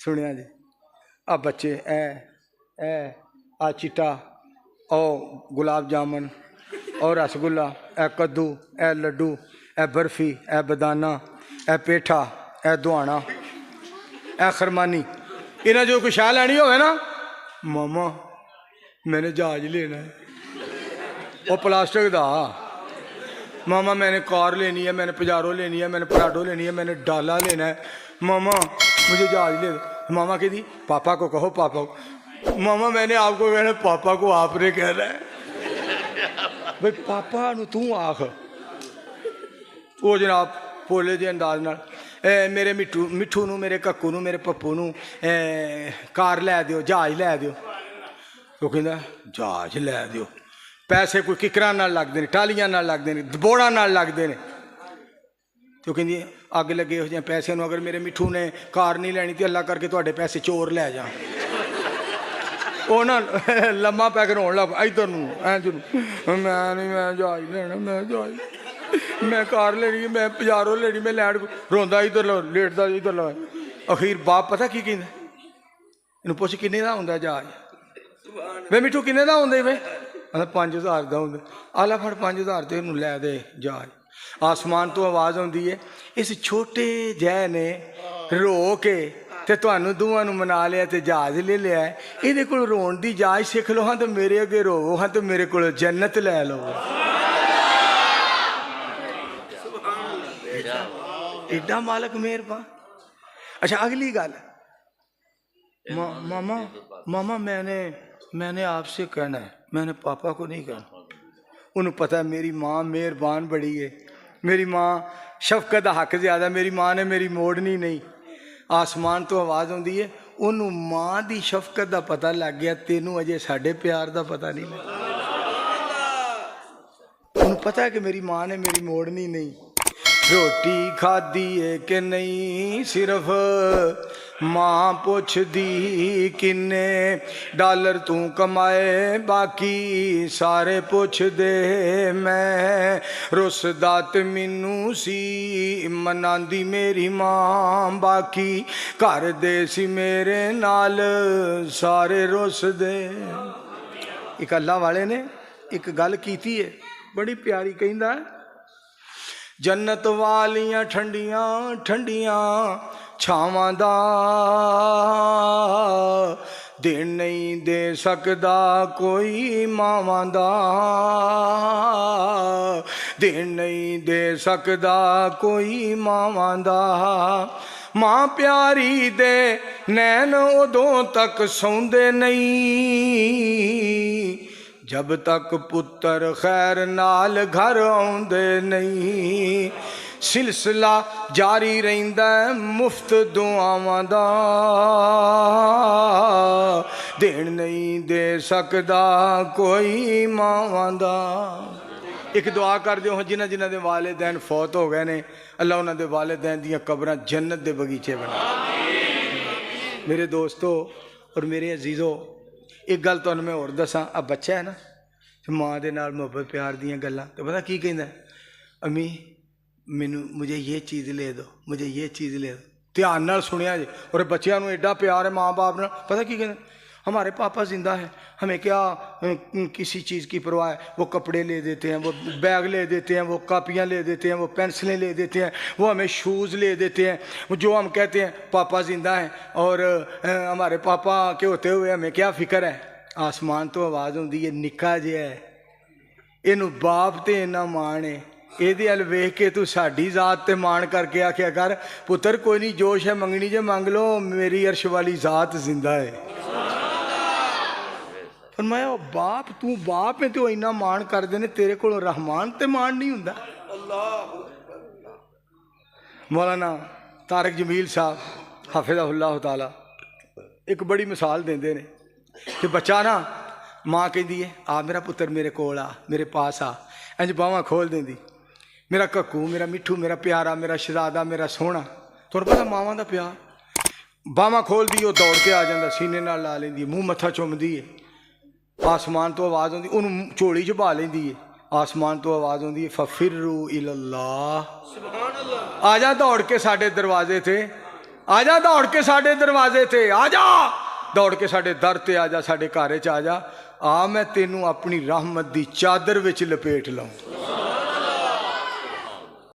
सुनिया जी। आ बच्चे ए आ चिट्टा ओ गुलाब जामुन और रसगुल्ला, ए कद्दू, ए लड्डू, ए बर्फी, ए बदाना, ए पेठा, ए दुआना, ए खरमानी, इन्हें जो कुछ शाह लैनी होवे ना, मामा मैंने जहाज लेना है, वो प्लास्टिक दा। मामा मैंने कार लेनी है, मैंने पजारो लेनी है, मैंने पराडो लेनी है, मैंने डाला लेना है, मामा मुझे जहाज ले दो। मामा कह दी पापा को कहो, पापा को। मामा मैंने आपको कहना, पापा को आपने कहना है भाई, पापा नू तू आख। वो जनाब भोले जे अंदाज नाल मेरे मिठू नू, मेरे कक्कू नू, मेरे पप्पू नू कार लै दिओ, जहाज लै दिओ। वो कहंदा जहाज लै दिओ, पैसे कोई किकरां नाल लगदे ने, टालियां नाल लगदे ने, दबोड़ां नाल लगदे ने। तो कहंदी अग लगे हो जाए पैसे नू, अगर मेरे मिठू ने कार नहीं लैनी तो अल्लाह करके तुहाडे पैसे चोर लै जा। वो ना लम्मा पै के रोन लग, इधर नू मैं नहीं, मैं जहाज लेना, मैं जहाज, मैं कार लेनी, मैं पजारो लेनी, मैं लैंड। रोंदा इधर लो, लेटदा इधर लो। अखीर बाप पता की कहंदा, इनू पुछ किन्ने दा हुंदा जहाज? वे मिठू किन्ने दा हुंदा वे? 5000 का होंगे। आला फड़ 5000 तो इनू लै दे जहाज। आसमान तो आवाज़ आती है, इस छोटे जै ने रो के ते तुहानू दोवां नू मना लिया ते जहाज ले लिया है। इहदे कोल रोण दी जाच सिख लो हाँ, तो मेरे अगे रोवो हाँ, तो मेरे को जन्नत लै लो। एडा मालक मेहरबान। अच्छा अगली गल, मामा मामा मैंने आपसे कहना है, मैंने पापा को नहीं कहना। उन्हें पता है मेरी माँ मेहरबान बड़ी है, मेरी माँ शफकत का हक ज़्यादा, मेरी माँ ने मेरी मोड़नी नहीं। आसमान तो आवाज़ आती है, उन्होंने माँ की शफकत का पता लग गया, तेनू अजे साढ़े प्यार का पता नहीं लगा। उन्हें पता है कि मेरी माँ ने मेरी मोड़नी नहीं। रोटी खाधी है कि नहीं सिर्फ माँ पुछदी, किन्ने डॉलर तू कमाए बाकी सारे पुछ दे। मैं रुसदा ते मैनू सी मनांदी मेरी माँ, बाकी घर दे सी मेरे नाल सारे रुस दे। एक अल्लाह वाले ने एक गल कीती है बड़ी प्यारी, कहंदा जन्नत वालियां ठंडियां ठंडियां छावां दा दिन नहीं दे सकदा कोई मावां दा, दिन नहीं दे सकदा कोई मावां दा। माँ प्यारी दे नैन उदों तक सौंदे नहीं जब तक पुत्र खैर नाल घर आउंदे नहीं। सिलसिला जारी रहिंदा मुफ्त दुआवां दा, देन नहीं दे सकदा कोई मावां दा। एक दुआ कर दिओ जिन्हां जिन्हां दे वालिदैन फौत हो गए ने, अल्लाह उन्हां दे वालिदैन दियां कब्रां जन्नत दे बगीचे बना। मेरे दोस्तों और मेरे अजीज़ों, एक गल तुहानूं मैं होर दसां। अब बच्चा है ना, माँ दे नाल मुहब्बत प्यार दियां गल्लां, तो पता की कहंदा, अम्मी मुझे ये चीज़ ले दो, मुझे ये चीज़ ले दो। ध्यान नाल सुनिया जी। और बच्चों को एडा प्यार है माँ बाप नाल, पता की कहते, हमारे पापा जिंदा है, हमें क्या किसी चीज़ की परवाह है। वो कपड़े ले देते हैं, वो बैग ले देते हैं, वो कापियाँ ले देते हैं, वो पेंसिलें ले देते हैं, वो हमें शूज़ ले देते हैं। जो हम कहते हैं पापा जिंदा हैं और हमारे पापा के होते हुए हमें क्या फ़िक्र है। आसमान तो आवाज़ आती है, निक्का जिहा है, इनू बाप ते इन्ना मान है, ਇਹਦੇ ਵੱਲ ਵੇਖ के तू साड़ी जात ते मान करके आख्या कर, पुत्र कोई नहीं जोश है मंगनी जे मंग लो, मेरी अर्श वाली जात जिंदा है। फरमाया बाप तू बाप है तो इन्ना मान करते ने, तेरे को रहमान ते मान नहीं हुंदा। मौलाना तारक जमील साहब हाफिज़हुल्लाह ताला एक बड़ी मिसाल देंदे ने कि बच्चा ना, माँ कहती है आ मेरा पुत्र मेरे कोल आ, मेरे पास आ, इंज बावां खोल देंदी, मेरा कक्कू, मेरा मिठू, मेरा प्यारा, मेरा शहजादा, मेरा सोहना। तुहानूं पता मावां दा प्यार, बावां खोल दी वो दौड़ के आ जाता, सीने नाल ला लेंदी, मूँह मत्था चुमदी है। आसमान तो आवाज़ आती, उन्होंने झोली च पा लेंदी है। आसमान तो आवाज़ आती है फफिरू इलल्लाह, आ जा दौड़ के साडे दरवाजे थे। ਆ ਜਾ ਦੌੜ ਕੇ ਸਾਡੇ ਦਰਵਾਜ਼ੇ ਤੇ ਆ ਜਾ, ਦੌੜ ਕੇ ਸਾਡੇ ਦਰ ਤੇ ਆ ਜਾ, ਸਾਡੇ ਘਰ 'ਚ ਆ ਜਾ। ਆ ਮੈਂ ਤੈਨੂੰ ਆਪਣੀ ਰਹਿਮਤ ਦੀ ਚਾਦਰ ਵਿੱਚ ਲਪੇਟ ਲਵਾਂ।